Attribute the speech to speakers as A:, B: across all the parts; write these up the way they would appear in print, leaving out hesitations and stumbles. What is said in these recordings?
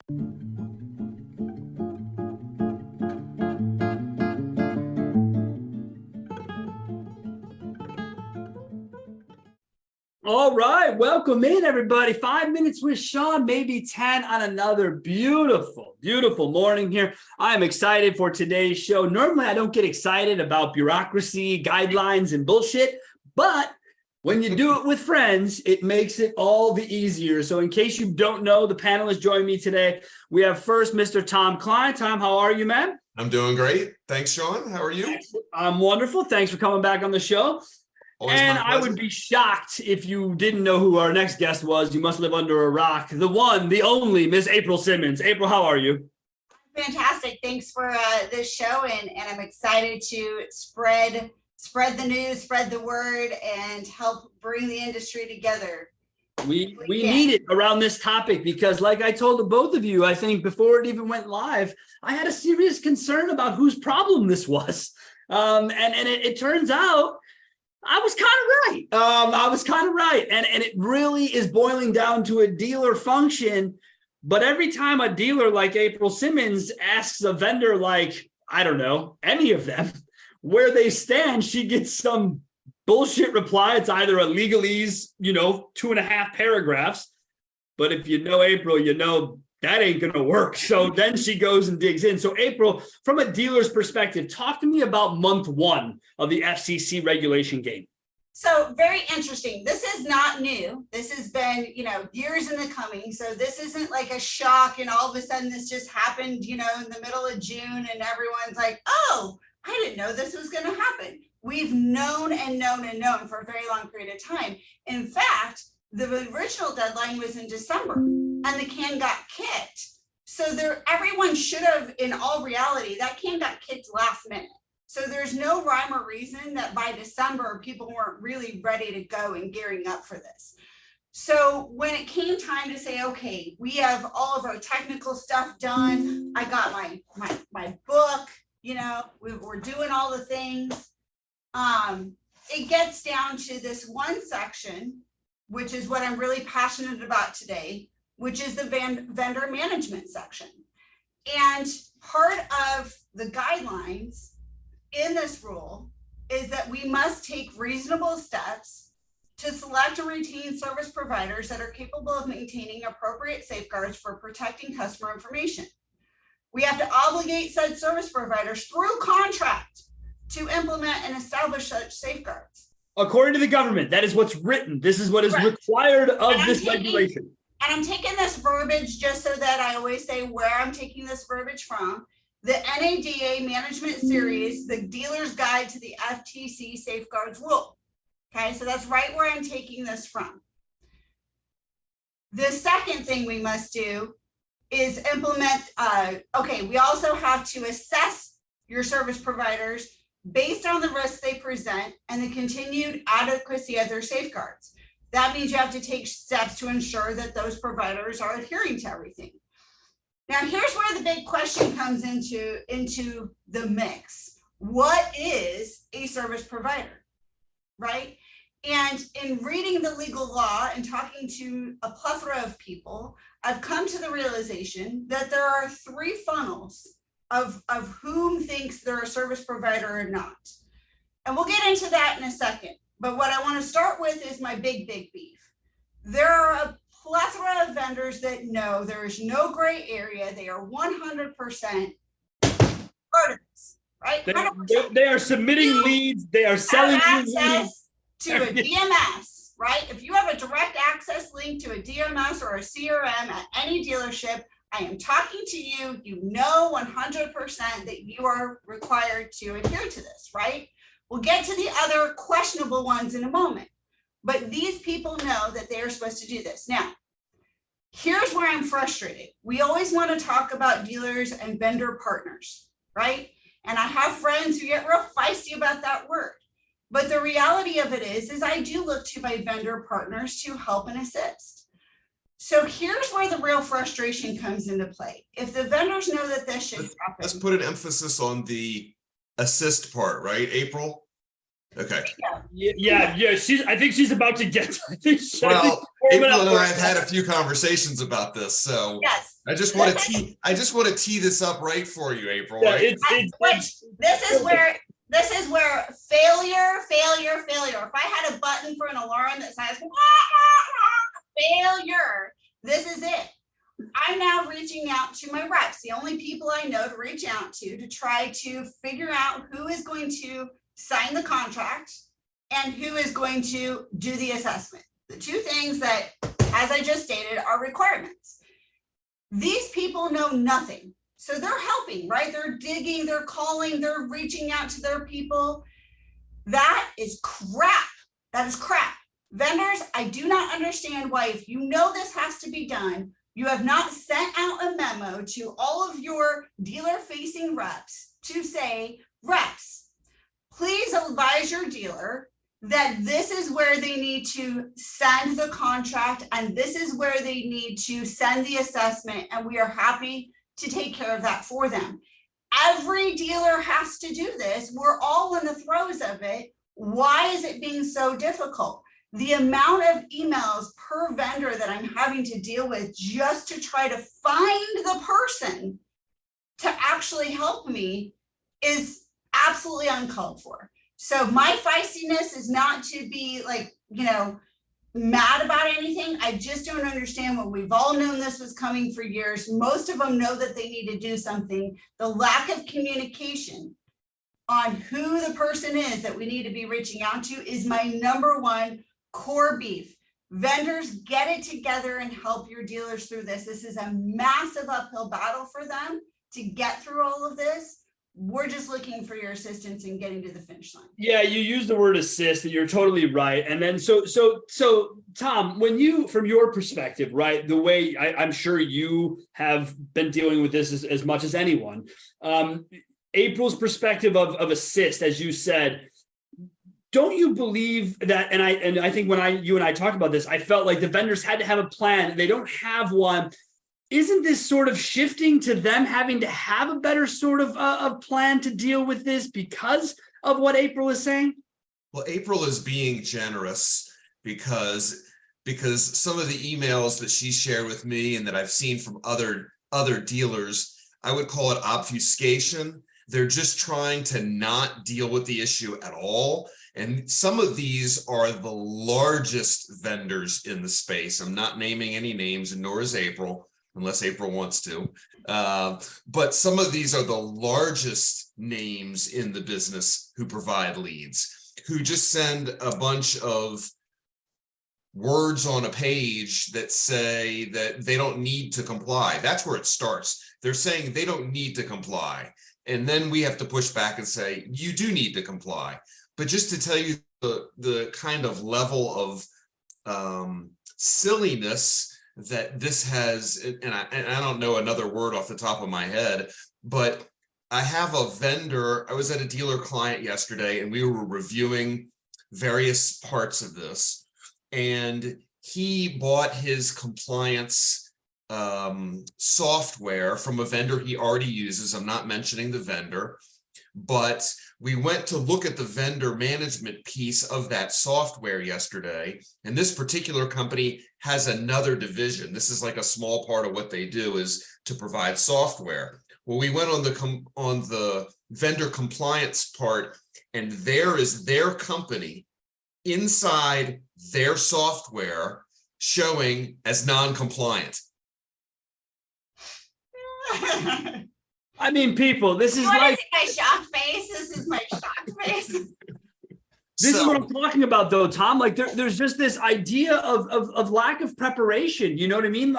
A: All right, welcome in, everybody. 5 minutes with Sean, maybe 10 on another beautiful, beautiful morning here. I am excited for today's show. Normally, I don't get excited about bureaucracy, guidelines, and bullshit, but when you do it with friends, it makes it all the easier. So in case you don't know, the panelists joining me today, we have first Mr. Tom Klein. Tom, how are you, man?
B: I'm doing great. Thanks, Sean. How are you?
A: I'm wonderful. Thanks for coming back on the show.
B: Always
A: and I would be shocked if you didn't know who our next guest was. You must live under a rock. The one, the only, Miss April Simmons. April, how are you?
C: Fantastic. Thanks for this show, and I'm excited to spread the news, spread the word, and help bring the industry together.
A: We need it around this topic because, like I told the both of you, I think before it even went live, I had a serious concern about whose problem this was. And it turns out I was kind of right. And it really is boiling down to a dealer function. But every time a dealer like April Simmons asks a vendor, like, I don't know, any of them, where they stand, she gets some bullshit reply. It's either a legalese, 2.5 paragraphs. But if you know April, you know that ain't going to work. So then she goes and digs in. So April, from a dealer's perspective, talk to me about month 1 of the FCC regulation game.
C: So very interesting. This is not new. This has been, years in the coming. So this isn't like a shock and all of a sudden this just happened, in the middle of June and everyone's like, oh, I didn't know this was going to happen. We've known and known and known for a very long period of time. In fact, the original deadline was in December and the can got kicked. So everyone should have, in all reality, that can got kicked last minute. So there's no rhyme or reason that by December, people weren't really ready to go and gearing up for this. So when it came time to say, okay, we have all of our technical stuff done. I got my book, we're doing all the things. It gets down to this one section, which is what I'm really passionate about today, which is the vendor management section. And part of the guidelines in this rule is that we must take reasonable steps to select and retain service providers that are capable of maintaining appropriate safeguards for protecting customer information. We have to obligate said service providers through contract to implement and establish such safeguards.
A: According to the government, that is what's written. This is what is required of this regulation.
C: And I'm taking this verbiage just so that I always say where I'm taking this verbiage from. The NADA Management Series, the Dealer's Guide to the FTC Safeguards Rule. Okay, so that's right where I'm taking this from. The second thing we must do is implement, we also have to assess your service providers based on the risks they present and the continued adequacy of their safeguards. That means you have to take steps to ensure that those providers are adhering to everything. Now, here's where the big question comes into the mix. What is a service provider, right? And in reading the legal law and talking to a plethora of people, I've come to the realization that there are 3 funnels of whom thinks they're a service provider or not. And we'll get into that in a second. But what I want to start with is my big beef. There are a plethora of vendors that know there is no gray area. They are 100% part of this, right?
A: They are submitting leads. They are selling
C: access to a DMS, right? If you have a direct access link to a DMS or a CRM at any dealership, I am talking to you. You know 100% that you are required to adhere to this, right? We'll get to the other questionable ones in a moment. But these people know that they are supposed to do this. Now, here's where I'm frustrated. We always want to talk about dealers and vendor partners, right? And I have friends who get real feisty about that word. But the reality of it is I do look to my vendor partners to help and assist. So here's where the real frustration comes into play. If the vendors know that this should happen.
B: Let's put an emphasis on the assist part, right, April? Okay.
A: Yeah. I think she's about to get.
B: Well, April and I have had a few conversations about this, so
C: Yes.
B: I just want to tee this up right for you, April.
A: Yeah,
B: Right?
C: This is where failure. If I had a button for an alarm that says failure, this is it. I'm now reaching out to my reps, the only people I know to reach out to try to figure out who is going to sign the contract and who is going to do the assessment. The two things that, as I just stated, are requirements. These people know nothing. So they're helping, right? They're digging, they're calling, they're reaching out to their people. That is crap. That is crap. Vendors, I do not understand why, if you know this has to be done, you have not sent out a memo to all of your dealer-facing reps to say, reps, please advise your dealer that this is where they need to send the contract and this is where they need to send the assessment, and we are happy to take care of that for them. Every dealer has to do this. We're all in the throes of it. Why is it being so difficult? The amount of emails per vendor that I'm having to deal with just to try to find the person to actually help me is absolutely uncalled for. So my feistiness is not to be like, mad about anything. I just don't understand when we've all known this was coming for years. Most of them know that they need to do something. The lack of communication on who the person is that we need to be reaching out to is my number one core beef. Vendors, get it together and help your dealers through this. This is a massive uphill battle for them to get through all of this. We're just looking for your assistance in getting to the finish line.
A: Yeah, you use the word assist, and you're totally right. And then so Tom, when you, from your perspective, right, the way I'm sure you have been dealing with this as much as anyone, April's perspective of assist, as you said, don't you believe that? And I think when you and I talked about this, I felt like the vendors had to have a plan. They don't have one. Isn't this sort of shifting to them having to have a better sort of plan to deal with this because of what April is saying?
B: Well, April is being generous because some of the emails that she shared with me and that I've seen from other dealers, I would call it obfuscation. They're just trying to not deal with the issue at all. And some of these are the largest vendors in the space. I'm not naming any names, and nor is April, unless April wants to. But some of these are the largest names in the business who provide leads, who just send a bunch of words on a page that say that they don't need to comply. That's where it starts. They're saying they don't need to comply. And then we have to push back and say, you do need to comply. But just to tell you the kind of level of silliness that this has, and I don't know another word off the top of my head, but I have a vendor. I was at a dealer client yesterday and we were reviewing various parts of this, and he bought his compliance software from a vendor he already uses. I'm not mentioning the vendor, but we went to look at the vendor management piece of that software yesterday. And this particular company has another division. This is like a small part of what they do, is to provide software. Well, we went on the vendor compliance part, and there is their company inside their software showing as non-compliant.
A: I mean, people, this is
C: What
A: like
C: is my shocked face. This is my shocked face.
A: This is what I'm talking about, though, Tom. Like there's just this idea of lack of preparation. You know what I mean?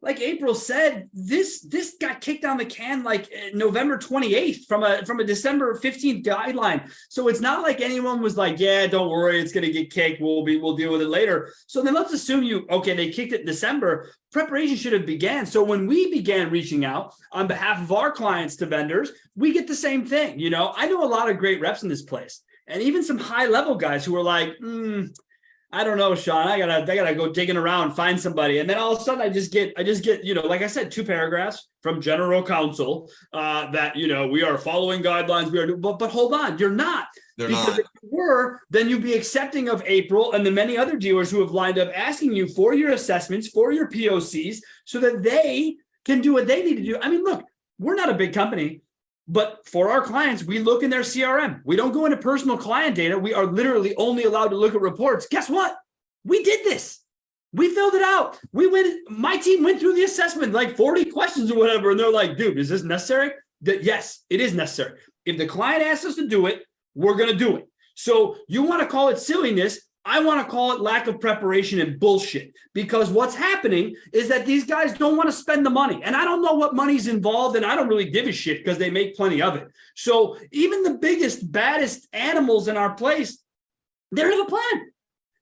A: Like April said, this got kicked down the can like November 28th from a December 15th guideline. So it's not like anyone was like, yeah, don't worry, it's gonna get kicked. We'll deal with it later. So then let's assume they kicked it in December. Preparation should have began. So when we began reaching out on behalf of our clients to vendors, we get the same thing. I know a lot of great reps in this place, and even some high level guys who are like, I don't know, Sean. I gotta go digging around, find somebody, and then all of a sudden I just get, like I said, 2 paragraphs from general counsel that we are following guidelines. We are, but hold on, you're not.
B: They're
A: because
B: not.
A: if you were, then you'd be accepting of April and the many other dealers who have lined up asking you for your assessments, for your POCs, so that they can do what they need to do. I mean, look, we're not a big company. But for our clients, we look in their CRM. We don't go into personal client data. We are literally only allowed to look at reports. Guess what? We did this. We filled it out. My team went through the assessment, like 40 questions or whatever. And they're like, dude, is this necessary? Yes, it is necessary. If the client asks us to do it, we're going to do it. So you want to call it silliness. I want to call it lack of preparation and bullshit, because what's happening is that these guys don't want to spend the money. And I don't know what money's involved, and I don't really give a shit because they make plenty of it. So even the biggest, baddest animals in our place, they have a plan.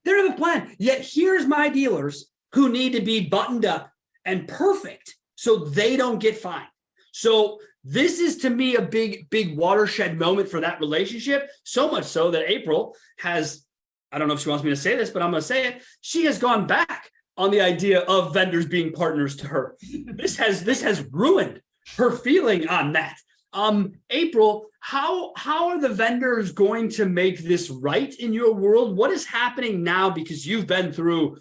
A: They have a plan. Yet here's my dealers who need to be buttoned up and perfect so they don't get fined. So this is, to me, a big, big watershed moment for that relationship. So much so that April has, I don't know if she wants me to say this, but I'm going to say it. She has gone back on the idea of vendors being partners to her. This has ruined her feeling on that. April, how are the vendors going to make this right in your world? What is happening now? Because you've been through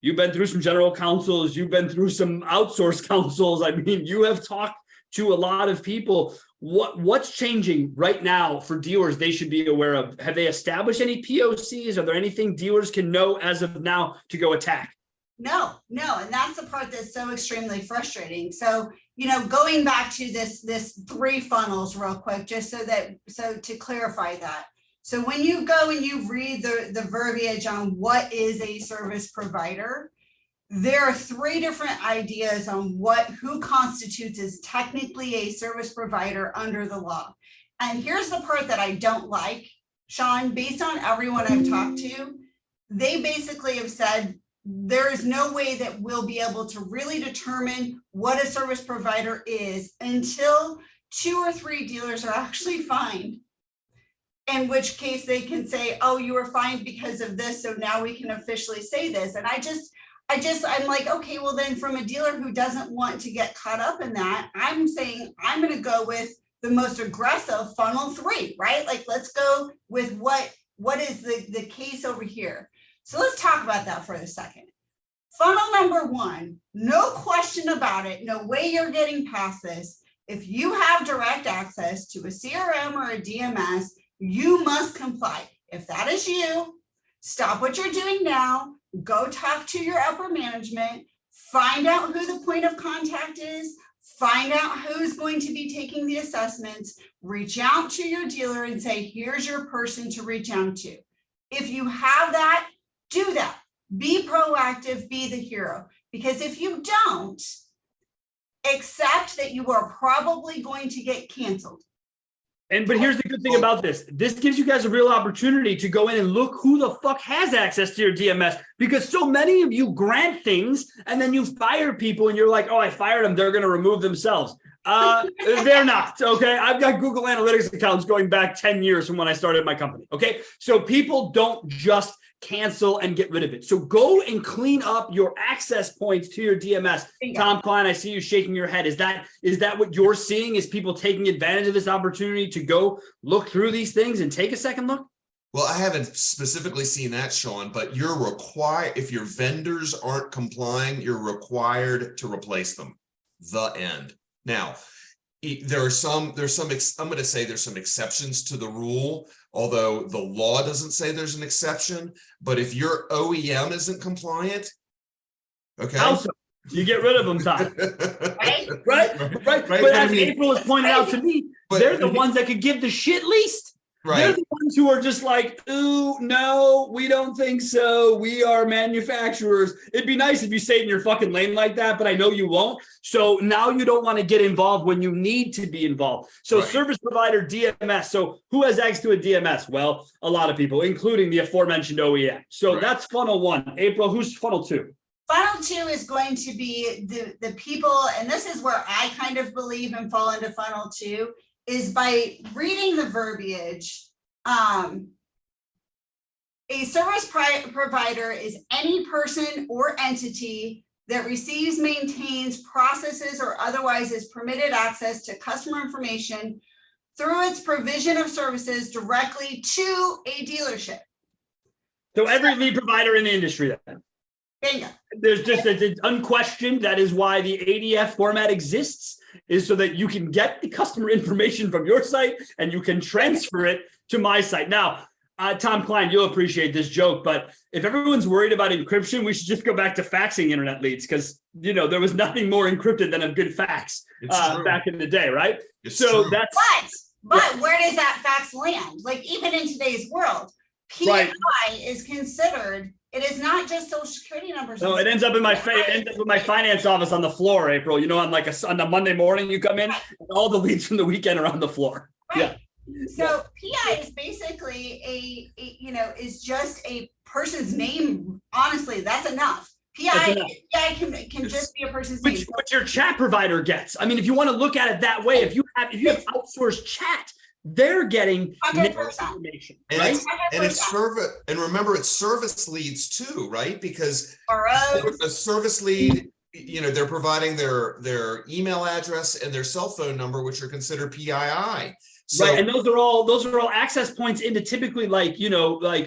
A: some general counsels, you've been through some outsourced counsels. I mean, you have talked to a lot of people. What's changing right now for dealers they should be aware of? Have they established any POCs? Are there anything dealers can know as of now to go attack?
C: No. And that's the part that's so extremely frustrating. So, going back to this 3 funnels real quick, just so to clarify that. So when you go and you read the verbiage on what is a service provider, there are 3 different ideas on who constitutes as technically a service provider under the law. And here's the part that I don't like, Sean. Based on everyone I've talked to, they basically have said there is no way that we'll be able to really determine what a service provider is until 2 or 3 dealers are actually fined. In which case they can say, oh, you were fined because of this, so now we can officially say this. And I'm like, okay, well then, from a dealer who doesn't want to get caught up in that, I'm saying I'm going to go with the most aggressive funnel 3, right? Like, let's go with what is the case over here. So let's talk about that for a second. Funnel number 1, no question about it, no way you're getting past this. If you have direct access to a CRM or a DMS, you must comply. If that is you, stop what you're doing now. Go talk to your upper management, find out who the point of contact is, find out who's going to be taking the assessments, reach out to your dealer and say, here's your person to reach out to. If you have that, do that. Be proactive, be the hero. Because if you don't, accept that you are probably going to get canceled.
A: But here's the good thing about this. This gives you guys a real opportunity to go in and look who the fuck has access to your DMS, because so many of you grant things and then you fire people and you're like, oh, I fired them, they're going to remove themselves. They're not, okay? I've got Google Analytics accounts going back 10 years from when I started my company, okay? So people don't just cancel and get rid of it. So go and clean up your access points to your DMS. Tom Klein, I see you shaking your head. Is that what you're seeing? Is people taking advantage of this opportunity to go look through these things and take a second look?
B: Well, I haven't specifically seen that, Sean, but you're required, if your vendors aren't complying, you're required to replace them. The end. Now, there's some, I'm going to say there's some exceptions to the rule, although the law doesn't say there's an exception. But if your OEM isn't compliant, okay.
A: Also, you get rid of them, Tom. Right. But as April has pointed out to me, they're the ones that could give the shit least. Right. They're the ones who are just like, ooh, no, we don't think so. We are manufacturers. It'd be nice if you stayed in your fucking lane like that, but I know you won't. So now you don't want to get involved when you need to be involved. So service provider DMS. So who has access to a DMS? Well, a lot of people, including the aforementioned OEM. So that's funnel 1. April, who's funnel 2?
C: Funnel 2 is going to be the people, and this is where I kind of believe and fall into funnel 2, is by reading the verbiage. A service provider is any person or entity that receives, maintains, processes, or otherwise is permitted access to customer information through its provision of services directly to a dealership.
A: So every lead provider in the industry then.
C: Bingo.
A: There's just, it's unquestioned. That is why the ADF format exists, is so that you can get the customer information from your site and you can transfer it to my site. Now, Tom Klein, you'll appreciate this joke, but if everyone's worried about encryption, we should just go back to faxing internet leads, because there was nothing more encrypted than a good fax back in the day, right?
B: It's
A: so
B: true.
A: that's
C: But where does that fax land? Like, even in today's world, PI is considered, it is not just social security numbers.
A: No, it ends up in my finance office on the floor, April. On on a Monday morning, you come in, and all the leads from the weekend are on the floor.
C: Right.
A: Yeah.
C: So PI is basically is just a person's name. Honestly, that's enough. PI can just be a person's name.
A: Which your chat provider gets. I mean, if you want to look at it that way, if you have outsourced chat, they're getting
C: 100%.
A: information,
B: And
A: right?
B: it's service, and remember, it's service leads too, right? Because
C: a
B: a service lead, they're providing their email address and their cell phone number, which are considered PII. So,
A: right, and those are all access points into typically like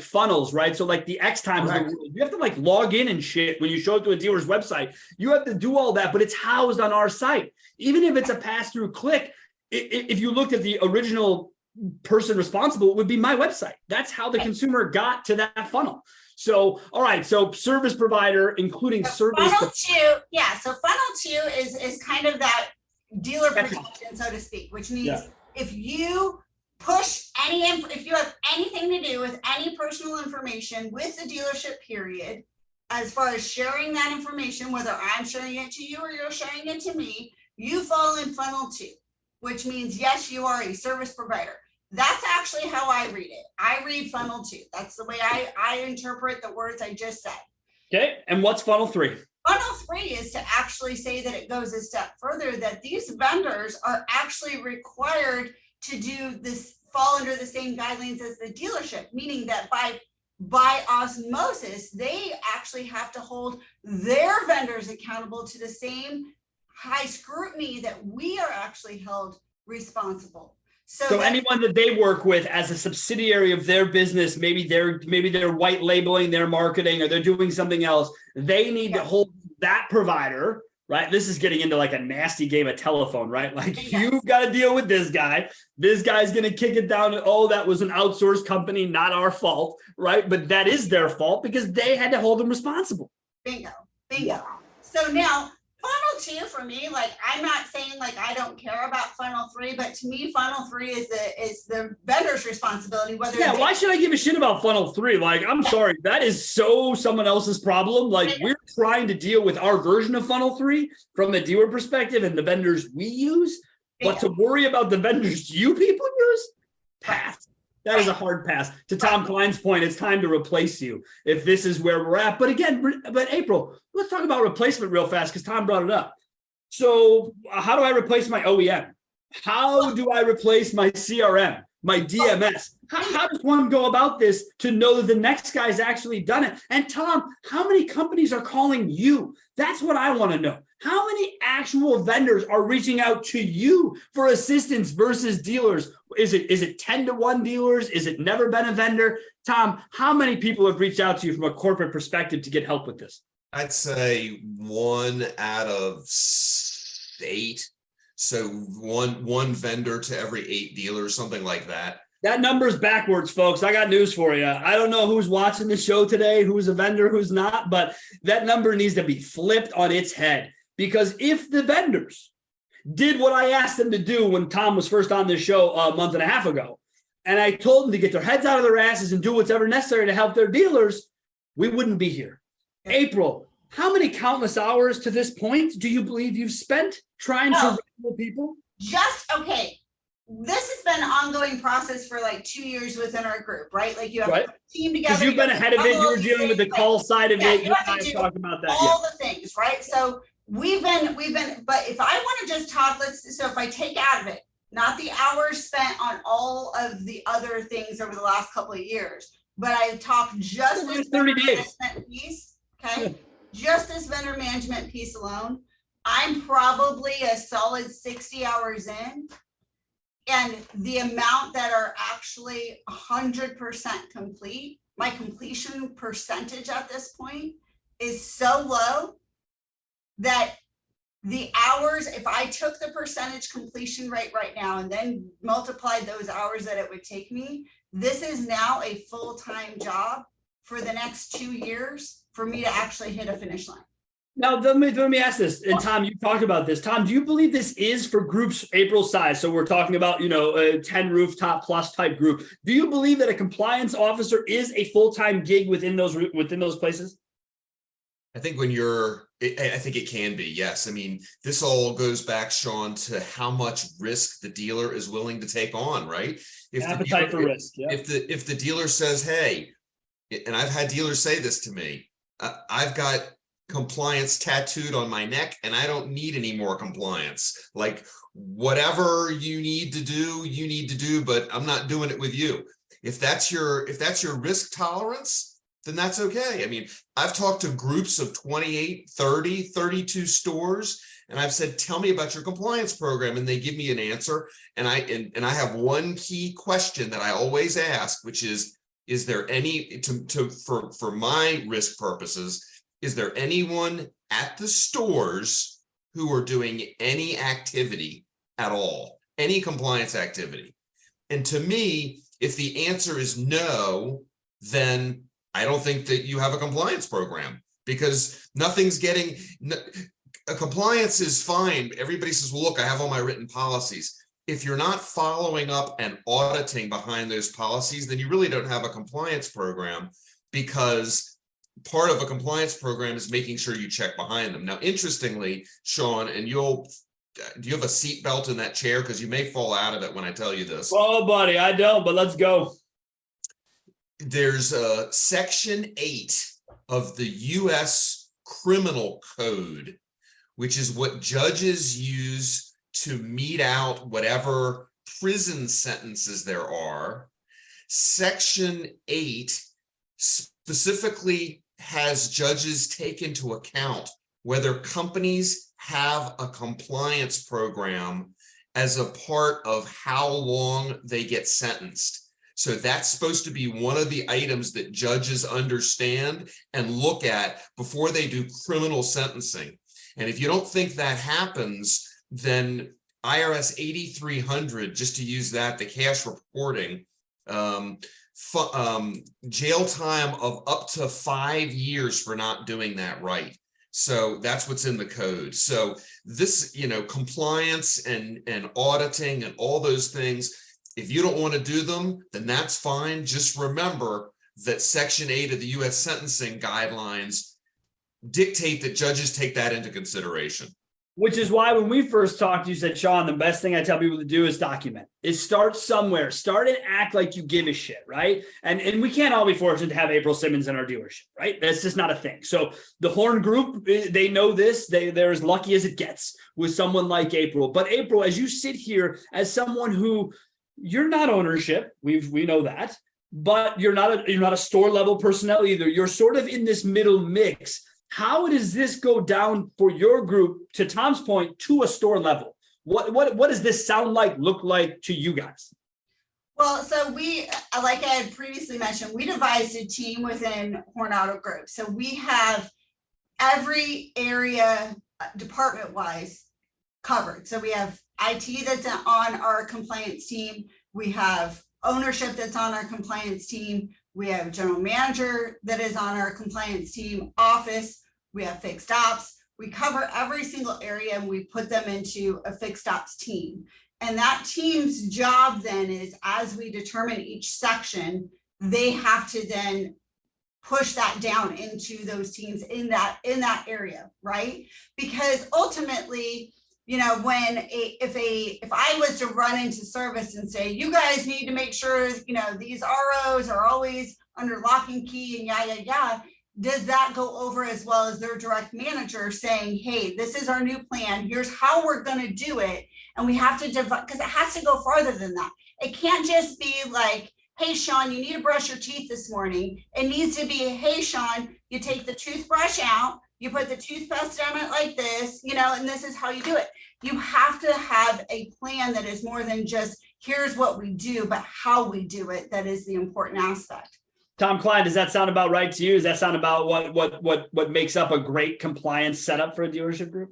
A: funnels, right? So like the X times the world, you have to like log in and shit when you show up to a dealer's website. You have to do all that, but it's housed on our site. Even if it's a pass-through click, if you looked at the original person responsible, it would be my website. That's how the consumer got to that funnel. So, all right. So service provider, including service.
C: Funnel two, so funnel two is kind of that dealer protection, so to speak, which means if you push if you have anything to do with any personal information with the dealership period, as far as sharing that information, whether I'm sharing it to you or you're sharing it to me, you fall in funnel two, which means, yes, you are a service provider. That's actually how I read it. I read funnel two. That's the way I interpret the words I just said. Okay.
A: And what's funnel three?
C: Funnel three is to actually say that it goes a step further, that these vendors are actually required to do this, fall under the same guidelines as the dealership, meaning that by osmosis, they actually have to hold their vendors accountable to the same high scrutiny that we are actually held responsible.
A: So anyone that they work with as a subsidiary of their business, maybe they're white labeling their marketing, or they're doing something else, they need to hold that provider, right? This is getting into like a nasty game of telephone, right? Like you've got to deal with this guy. This guy's going to kick it down. Oh, that was an outsourced company, not our fault, right? But that is their fault because they had to hold them responsible.
C: Bingo. So now, funnel two for me, like, I'm not saying like I don't care about funnel three, but to me, funnel three is the vendor's responsibility.
A: Why should I give a shit about funnel three? Like, I'm sorry, that is so someone else's problem. Like, we're trying to deal with our version of funnel three from the dealer perspective and the vendors we use, but to worry about the vendors you people use, pass. That is a hard pass. To Tom Klein's point, it's time to replace you if this is where we're at. But again, April, let's talk about replacement real fast because Tom brought it up. So how do I replace my OEM? How do I replace my CRM, my DMS? How does one go about this to know that the next guy's actually done it? And Tom, how many companies are calling you? That's what I want to know. How many actual vendors are reaching out to you for assistance versus dealers? Is it 10 to 1 dealers? Is it never been a vendor? Tom, how many people have reached out to you from a corporate perspective to get help with this?
B: I'd say 1 out of 8. So one vendor to every 8 dealers, something like that.
A: That number's backwards, folks. I got news for you. I don't know who's watching the show today, who's a vendor, who's not, but that number needs to be flipped on its head. Because if the vendors did what I asked them to do when Tom was first on this show a month and a half ago, and I told them to get their heads out of their asses and do whatever necessary to help their dealers, we wouldn't be here. April, how many countless hours to this point do you believe you've spent trying to reach people?
C: Okay. This has been an ongoing process for like 2 years within our group, right? Like you have a team together.
A: Because you've been ahead of it. You were dealing with the call side of it. You and I talk about that.
C: All the things, right? So we've been, but if I want to just talk, so if I take out of it, not the hours spent on all of the other things over the last couple of years, but I talk just this
A: 30
C: vendor
A: days.
C: management piece, okay? Just this vendor management piece alone, I'm probably a solid 60 hours in. And the amount that are actually 100% complete, my completion percentage at this point is so low that the hours, if I took the percentage completion rate right now and then multiplied those hours that it would take me, this is now a full-time job for the next 2 years for me to actually hit a finish line.
A: Now, let me ask this, and Tom, you talked about this. Tom, do you believe this is for groups April size? So we're talking about, a 10 rooftop plus type group. Do you believe that a compliance officer is a full-time gig within those places?
B: I think I think it can be, yes. I mean, this all goes back, Sean, to how much risk the dealer is willing to take on, right?
A: Appetite for risk. Yeah.
B: If the dealer says, hey, and I've had dealers say this to me, I've got compliance tattooed on my neck and I don't need any more compliance. Like, whatever you need to do, but I'm not doing it with you. If that's your risk tolerance, then that's okay. I mean, I've talked to groups of 28, 30, 32 stores, and I've said, tell me about your compliance program. And they give me an answer. And I have one key question that I always ask, which is there any, for my risk purposes, is there anyone at the stores who are doing any activity at all, any compliance activity? And to me, if the answer is no, then I don't think that you have a compliance program, because a compliance is fine. Everybody says, well, look, I have all my written policies. If you're not following up and auditing behind those policies, then you really don't have a compliance program, because part of a compliance program is making sure you check behind them. Now, interestingly, Sean, and do you have a seat belt in that chair? Because you may fall out of it when I tell you this.
A: Oh, buddy, I don't, but let's go.
B: There's a Section 8 of the U.S. Criminal Code, which is what judges use to mete out whatever prison sentences there are. Section 8 specifically has judges take into account whether companies have a compliance program as a part of how long they get sentenced. So that's supposed to be one of the items that judges understand and look at before they do criminal sentencing. And if you don't think that happens, then IRS 8300, just to use that, the cash reporting, jail time of up to 5 years for not doing that right. So that's what's in the code. So this, compliance and auditing and all those things, if you don't want to do them, then that's fine. Just remember that Section 8 of the U.S. sentencing guidelines dictate that judges take that into consideration.
A: Which is why when we first talked, you said, Sean, the best thing I tell people to do is document. Is start somewhere. Start and act like you give a shit, right? And we can't all be fortunate to have April Simmons in our dealership, right? That's just not a thing. So the Horn Group, they know this. They're as lucky as it gets with someone like April. But April, as you sit here as someone who, you're not ownership, we know that, but you're not a store level personnel either. You're sort of in this middle mix. How does this go down for your group, to Tom's point, to a store level? What does this sound like, look like to you guys?
C: Well, so we, like I had previously mentioned, we devised a team within Horn Auto Group. So we have every area department wise covered. So we have IT that's on our compliance team. We have ownership that's on our compliance team. We have general manager that is on our compliance team, office. We have fixed ops. We cover every single area and we put them into a fixed ops team. And that team's job then is, as we determine each section, they have to then push that down into those teams in that area, right? Because ultimately, if I was to run into service and say, you guys need to make sure, these ROs are always under lock and key and yeah, does that go over as well as their direct manager saying, hey, this is our new plan, here's how we're going to do it. And we have to divide, because it has to go farther than that. It can't just be like, hey, Sean, you need to brush your teeth this morning. It needs to be, hey, Sean, you take the toothbrush out, you put the toothpaste on it like this, and this is how you do it. You have to have a plan that is more than just here's what we do, but how we do it. That is the important aspect.
A: Tom Klein, does that sound about right to you? Does that sound about what makes up a great compliance setup for a dealership group?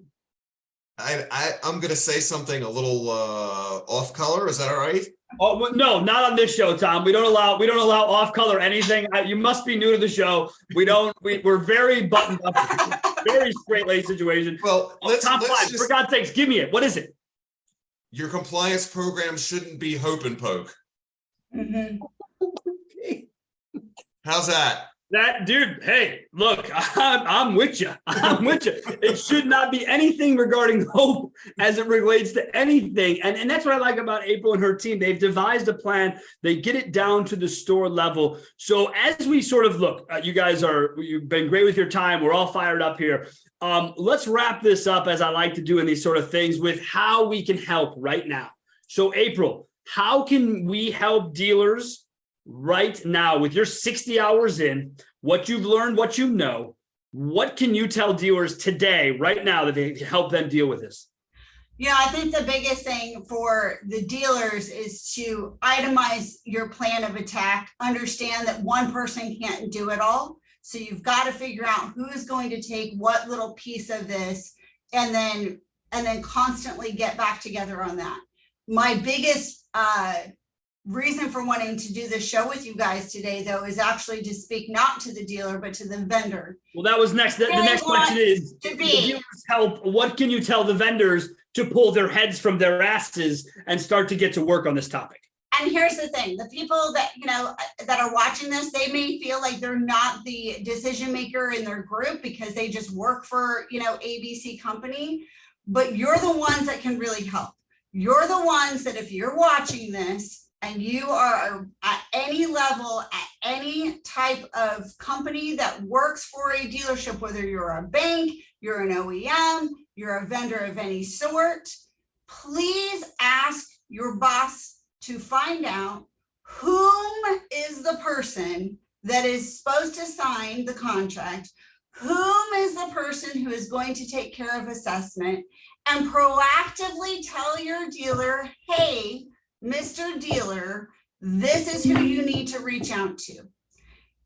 B: I'm going to say something a little off color. Is that all right?
A: Oh no, not on this show, Tom. We don't allow off color anything. You must be new to the show. We're very buttoned up, very straight laced situation.
B: Well,
A: Tom Klein, for God's sakes, give me it. What is it?
B: Your compliance program shouldn't be hope and poke.
C: Mm-hmm.
B: How's that?
A: That dude, hey, look, I'm with you. I'm with you. It should not be anything regarding hope as it relates to anything. And that's what I like about April and her team. They've devised a plan. They get it down to the store level. So as we sort of look, you've been great with your time. We're all fired up here. Let's wrap this up, as I like to do in these sort of things, with how we can help right now. So April, how can we help dealers right now with your 60 hours in, what you've learned, what you know? What can you tell dealers today, right now, that they help them deal with this?
C: Yeah, I think the biggest thing for the dealers is to itemize your plan of attack, understand that one person can't do it all. So you've got to figure out who is going to take what little piece of this, and then constantly get back together on that. My biggest reason for wanting to do this show with you guys today, though, is actually to speak not to the dealer, but to the vendor.
A: Well, that was next. The next question is, the dealers help. What can you tell the vendors to pull their heads from their asses and start to get to work on this topic?
C: And here's the thing, the people that, that are watching this, they may feel like they're not the decision maker in their group because they just work for, ABC company, but you're the ones that can really help. You're the ones that, if you're watching this and you are at any level, at any type of company that works for a dealership, whether you're a bank, you're an OEM, you're a vendor of any sort, please ask your boss to find out whom is the person that is supposed to sign the contract, whom is the person who is going to take care of assessment, and proactively tell your dealer, hey, Mr. Dealer, this is who you need to reach out to.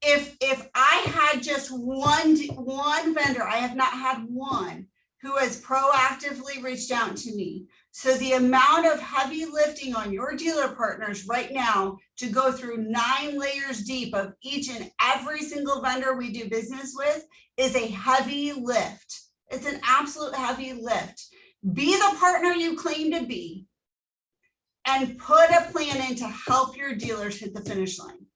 C: If I had just one vendor, I have not had one who has proactively reached out to me. So the amount of heavy lifting on your dealer partners right now to go through 9 layers deep of each and every single vendor we do business with is a heavy lift. It's an absolute heavy lift. Be the partner you claim to be and put a plan in to help your dealers hit the finish line.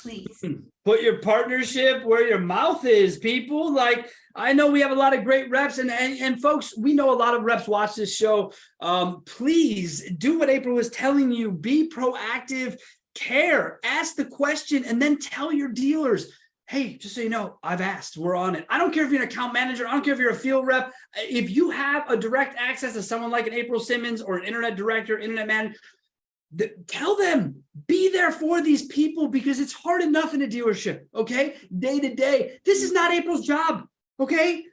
C: Please.
A: Put your partnership where your mouth is, people. Like, I know we have a lot of great reps, and folks, we know a lot of reps watch this show. Please do what April was telling you. Be proactive, care, ask the question, and then tell your dealers, hey, just so you know, I've asked, we're on it. I don't care if you're an account manager. I don't care if you're a field rep. If you have a direct access to someone like an April Simmons or an internet director, internet manager, tell them, be there for these people, because it's hard enough in a dealership, okay? Day to day. This is not April's job, okay?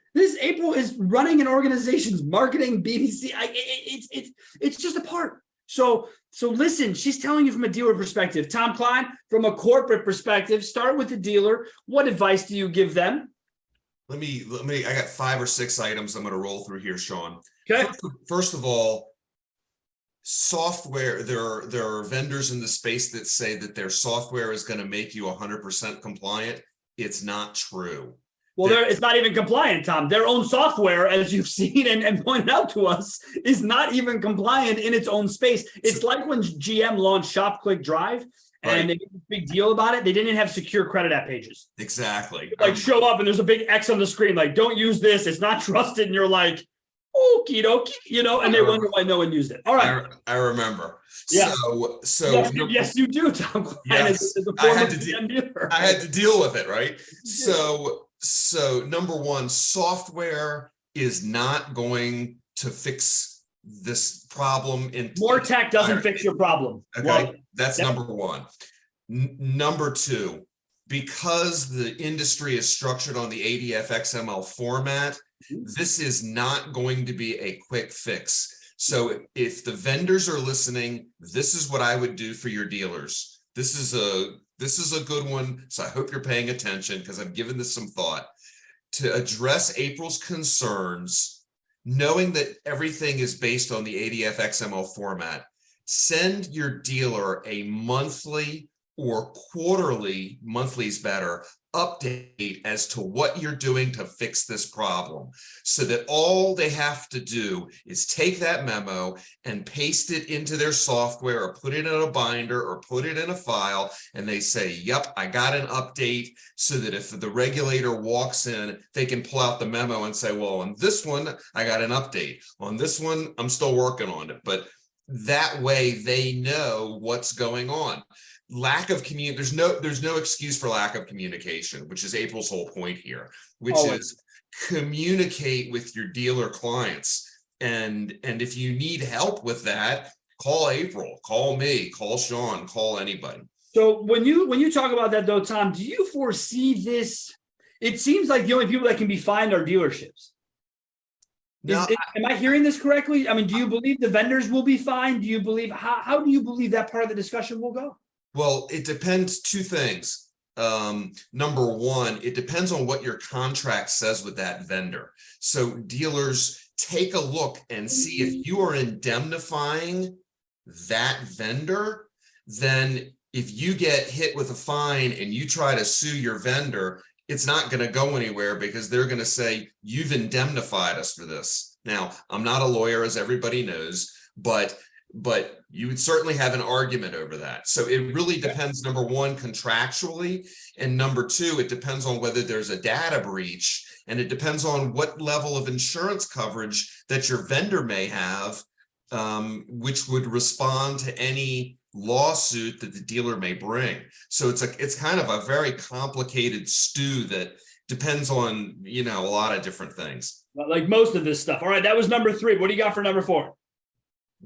A: April is running an organization's marketing, BDC. It's just a part. So listen, she's telling you from a dealer perspective. Tom Klein, from a corporate perspective, start with the dealer. What advice do you give them?
B: Let me, I got 5 or 6 items I'm going to roll through here, Sean.
A: Okay.
B: First of all, software, there are vendors in the space that say that their software is going to make you 100% compliant. It's not true.
A: Well, it's not even compliant, Tom. Their own software, as you've seen and pointed out to us, is not even compliant in its own space. It's like when GM launched Shop Click Drive, and they made a big deal about it. They didn't have secure credit app pages.
B: Exactly.
A: Like, show up and there's a big X on the screen, like, don't use this. It's not trusted. And you're like, okie dokie, and they wonder why no one used it. All right.
B: I remember.
A: Yeah.
B: So
A: yes, you do, Tom.
B: Yes, I had to deal with it, right? So number one, software is not going to fix this problem.
A: More tech doesn't fix your problem.
B: Okay, that's number one. Number two, because the industry is structured on the ADF XML format, this is not going to be a quick fix. So if the vendors are listening, this is what I would do for your dealers. This is a good one. So I hope you're paying attention, because I've given this some thought. To address April's concerns, knowing that everything is based on the ADF XML format, send your dealer a monthly or quarterly, monthly's better, update as to what you're doing to fix this problem, so that all they have to do is take that memo and paste it into their software, or put it in a binder, or put it in a file, and they say, yep, I got an update, so that if the regulator walks in, they can pull out the memo and say, well, on this one, I got an update. On this one, I'm still working on it. But that way they know what's going on. Lack of there's no excuse for lack of communication, which is April's whole point here, which is communicate with your dealer clients. And if you need help with that, call April, call me, call Sean, call anybody.
A: So when you talk about that though, Tom, do you foresee this? It seems like the only people that can be fined are dealerships. Am I hearing this correctly? I mean, do you believe the vendors will be fined? Do you believe, how do you believe that part of the discussion will go?
B: Well, it depends. Two things. Number one, it depends on what your contract says with that vendor. So dealers, take a look and see if you are indemnifying that vendor. Then if you get hit with a fine and you try to sue your vendor, it's not going to go anywhere, because they're going to say, you've indemnified us for this. Now, I'm not a lawyer, as everybody knows, but you would certainly have an argument over that. So it really depends, number one, contractually, and number two, it depends on whether there's a data breach, and it depends on what level of insurance coverage that your vendor may have, which would respond to any lawsuit that the dealer may bring. So it's kind of a very complicated stew that depends on, a lot of different things.
A: Like most of this stuff. All right, that was number 3. What do you got for number 4?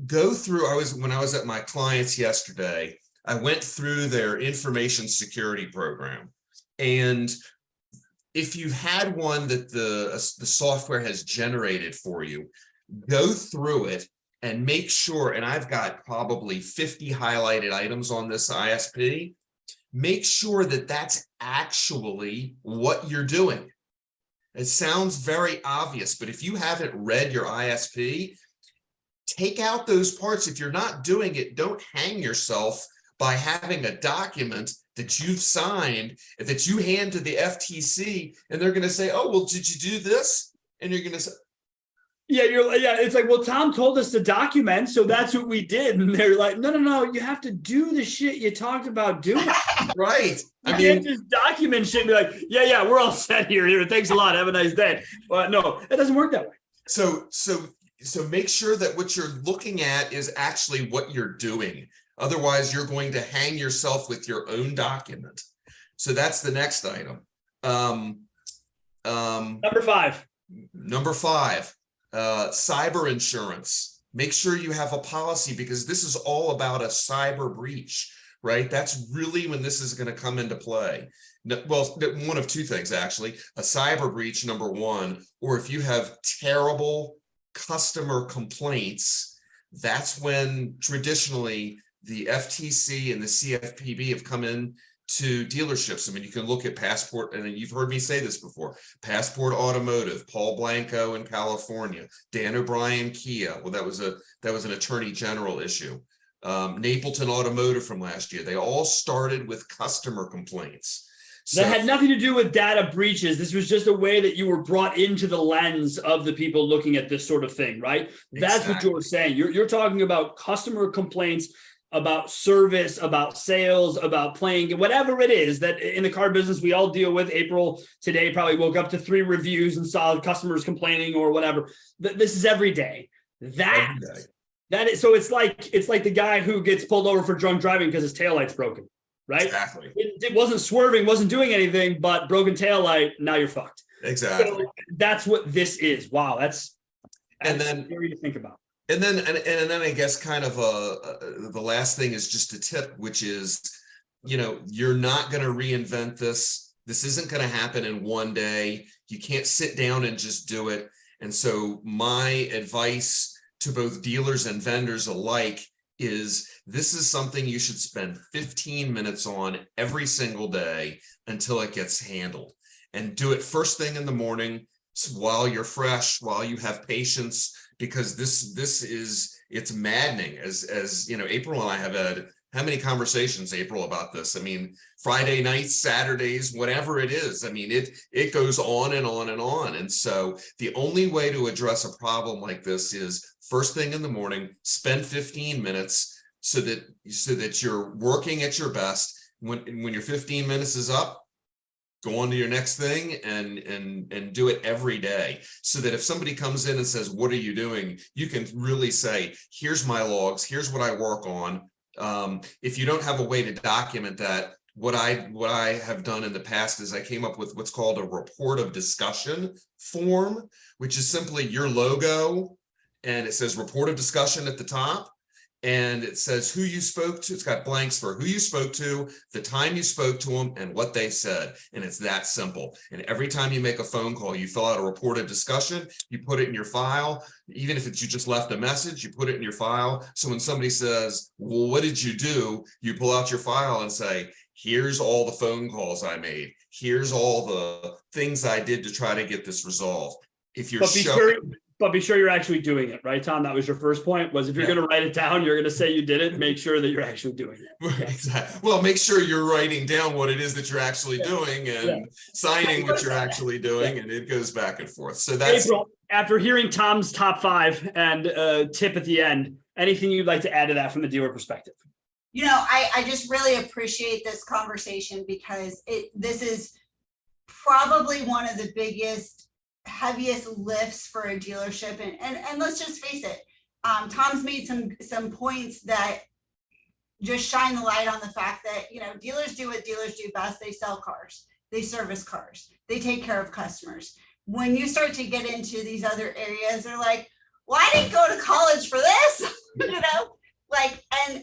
B: Go through, when I was at my clients yesterday, I went through their information security program. And if you had one that the software has generated for you, go through it and make sure, and I've got probably 50 highlighted items on this ISP, make sure that that's actually what you're doing. It sounds very obvious, but if you haven't read your ISP, take out those parts. If you're not doing it, don't hang yourself by having a document that you've signed, that you hand to the FTC, and they're going to say, oh, well, did you do this? And you're going to say,
A: it's like, well, Tom told us to document, so that's what we did. And they're like, no, you have to do the shit you talked about doing.
B: Right.
A: You can't just document shit and be like, yeah, we're all set here. Thanks a lot. Have a nice day. But no, it doesn't work that way.
B: So make sure that what you're looking at is actually what you're doing. Otherwise, you're going to hang yourself with your own document. So that's the next item.
A: Number 5.
B: Cyber insurance. Make sure you have a policy, because this is all about a cyber breach, right? That's really when this is going to come into play. Well, one of two things, actually. A cyber breach, number one, or if you have terrible customer complaints, that's when traditionally the FTC and the CFPB have come in to dealerships. I mean, you can look at Passport, and you've heard me say this before, Passport Automotive, Paul Blanco in California, Dan O'Brien Kia. Well, that was an attorney general issue. Napleton Automotive from last year. They all started with customer complaints. So,
A: that had nothing to do with data breaches. This was just a way that you were brought into the lens of the people looking at this sort of thing, right? That's what you're saying. You're talking about customer complaints, about service, about sales, about playing, whatever it is that in the car business we all deal with. April today probably woke up to 3 reviews and saw customers complaining or whatever. This is every day. That is, so it's like the guy who gets pulled over for drunk driving because his taillight's broken. Right?
B: Exactly.
A: It wasn't swerving, wasn't doing anything, but broken taillight, now you're fucked.
B: Exactly.
A: So that's what this is. Wow, that's scary to think about.
B: And then I guess kind of the last thing is just a tip, which is you're not going to reinvent this. This isn't going to happen in one day. You can't sit down and just do it. And so my advice to both dealers and vendors alike is this is something you should spend 15 minutes on every single day until it gets handled, and do it first thing in the morning while you're fresh, while you have patience, because it's maddening. As you know, April and I have had how many conversations, April, about this? I mean, Friday nights, Saturdays, whatever it is. I mean, it goes on and on and on. And so the only way to address a problem like this is first thing in the morning, spend 15 minutes so that you're working at your best. When your 15 minutes is up, go on to your next thing and do it every day, so that if somebody comes in and says, what are you doing? You can really say, here's my logs, here's what I work on. If you don't have a way to document that, what I have done in the past is I came up with what's called a report of discussion form, which is simply your logo, and it says report of discussion at the top. And it says who you spoke to. It's got blanks for who you spoke to, the time you spoke to them, and what they said. And it's that simple. And every time you make a phone call, you fill out a report of discussion, you put it in your file. Even if it's you just left a message, you put it in your file. So when somebody says, well, what did you do? You pull out your file and say, here's all the phone calls I made. Here's all the things I did to try to get this resolved. If you're
A: But be sure you're actually doing it, right, Tom? That was your first point, was if you're going to write it down, you're going to say you did it, make sure that you're actually doing it.
B: Exactly. Well, make sure you're writing down what it is that you're actually doing and signing what you're actually doing, and it goes back and forth. So that's
A: April, after hearing Tom's top 5 and tip at the end, anything you'd like to add to that from the dealer perspective?
C: I just really appreciate this conversation, because this is probably one of the heaviest lifts for a dealership, and let's just face it, Tom's made some points that just shine the light on the fact that dealers do what dealers do best. They sell cars, they service cars, they take care of customers. When you start to get into these other areas, they're like, well, I didn't go to college for this.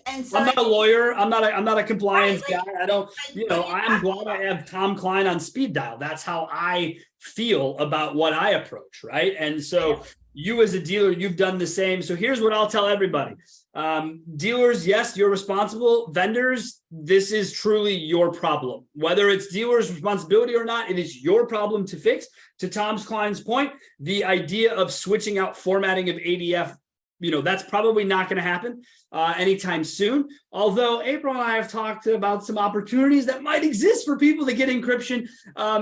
C: And so
A: I'm not a lawyer. I'm not a compliance guy. I don't, I'm glad I have Tom Klein on speed dial. That's how I feel about what I approach, right? And so you as a dealer, you've done the same. So here's what I'll tell everybody. Dealers, yes, you're responsible. Vendors, this is truly your problem. Whether it's dealer's responsibility or not, it is your problem to fix. To Tom Klein's point, the idea of switching out formatting of ADF, that's probably not going to happen anytime soon. Although April and I have talked about some opportunities that might exist for people to get encryption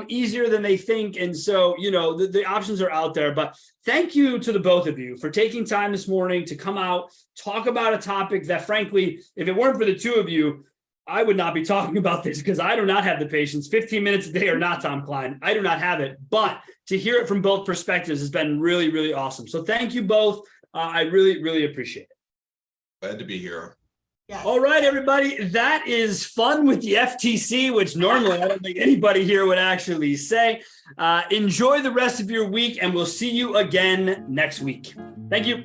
A: easier than they think. And so, the options are out there. But thank you to the both of you for taking time this morning to come out, talk about a topic that, frankly, if it weren't for the two of you, I would not be talking about this, because I do not have the patience. 15 minutes a day or not, Tom Klein, I do not have it. But to hear it from both perspectives has been really, really awesome. So thank you both. I really, really appreciate it.
B: Glad to be here.
C: Yes.
A: All right, everybody. That is fun with the FTC, which normally I don't think anybody here would actually say. Enjoy the rest of your week, and we'll see you again next week. Thank you.